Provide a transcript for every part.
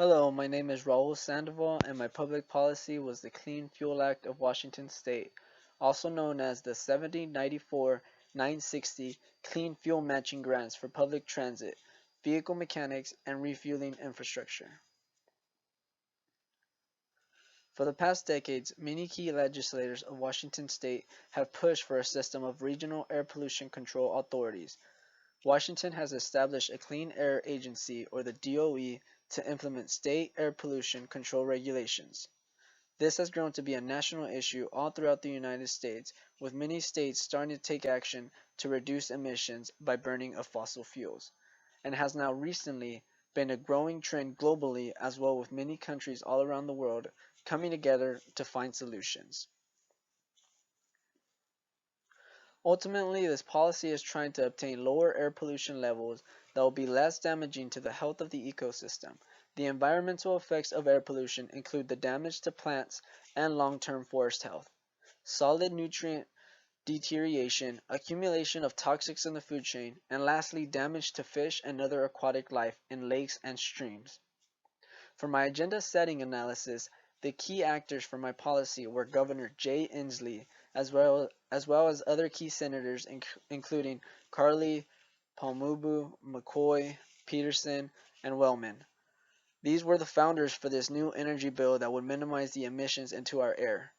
Hello, my name is Raul Sandoval, and my public policy was the Clean Fuel Act of Washington State, also known as the 7094-960 Clean Fuel Matching Grants for Public Transit, Vehicle Mechanics, and Refueling Infrastructure. For the past decades, many key legislators of Washington State have pushed for a system of regional air pollution control authorities. Washington has established a Clean Air Agency, or the DOE, to implement state air pollution control regulations. This has grown to be a national issue all throughout the United States, with many states starting to take action to reduce emissions by burning of fossil fuels, and has now recently been a growing trend globally as well, with many countries all around the world coming together to find solutions. Ultimately, this policy is trying to obtain lower air pollution levels that will be less damaging to the health of the ecosystem. The environmental effects of air pollution include the damage to plants and long-term forest health, solid nutrient deterioration, accumulation of toxics in the food chain, and lastly, damage to fish and other aquatic life in lakes and streams. For my agenda setting analysis, the key actors for my policy were Governor Jay Inslee, as well as other key senators, including Carly, Palmubu, McCoy, Peterson, and Wellman. These were the founders for this new energy bill that would minimize the emissions into our air.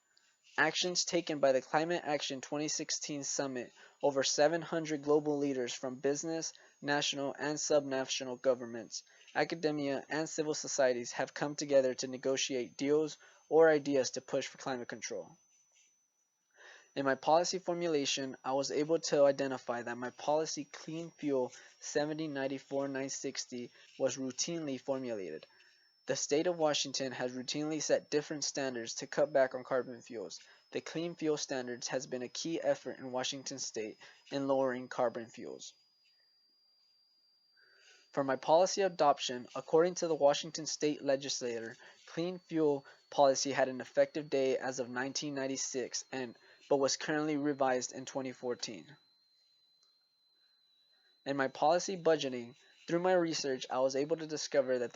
Actions taken by the Climate Action 2016 Summit, over 700 global leaders from business, national, and subnational governments, academia, and civil societies have come together to negotiate deals or ideas to push for climate control. In my policy formulation, I was able to identify that my policy Clean Fuel 7094-960 was routinely formulated. The state of Washington has routinely set different standards to cut back on carbon fuels. The Clean Fuel Standards has been a key effort in Washington state in lowering carbon fuels. For my policy adoption, according to the Washington state legislature, clean fuel policy had an effective date as of 1996 but was currently revised in 2014. In my policy budgeting, through my research, I was able to discover that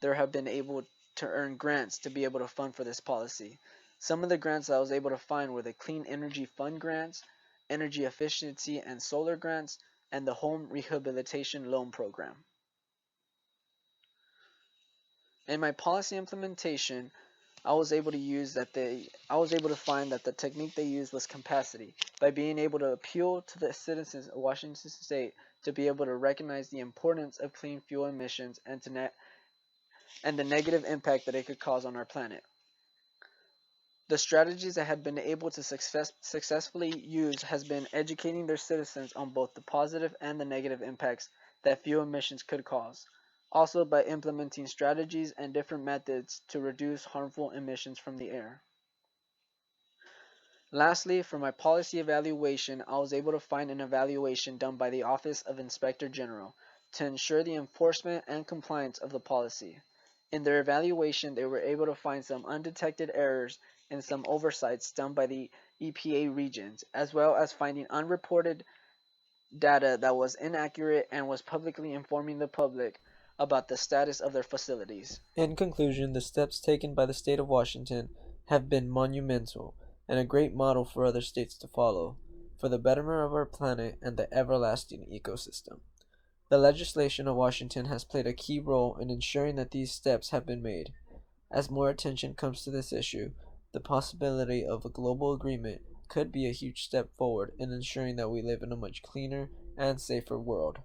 there have been able to earn grants to be able to fund for this policy. Some of the grants I was able to find were the Clean Energy Fund grants, Energy Efficiency and Solar grants, and the Home Rehabilitation Loan Program. In my policy implementation, I was able to find that the technique they used was capacity, by being able to appeal to the citizens of Washington state to be able to recognize the importance of clean fuel emissions and the negative impact that it could cause on our planet. The strategies I had been able to successfully use has been educating their citizens on both the positive and the negative impacts that fuel emissions could cause. Also by implementing strategies and different methods to reduce harmful emissions from the air. Lastly, for my policy evaluation, I was able to find an evaluation done by the Office of Inspector General to ensure the enforcement and compliance of the policy. In their evaluation, they were able to find some undetected errors and some oversights done by the EPA regions, as well as finding unreported data that was inaccurate and was publicly informing the public about the status of their facilities. In conclusion, the steps taken by the state of Washington have been monumental and a great model for other states to follow, for the betterment of our planet and the everlasting ecosystem. The legislation of Washington has played a key role in ensuring that these steps have been made. As more attention comes to this issue, the possibility of a global agreement could be a huge step forward in ensuring that we live in a much cleaner and safer world.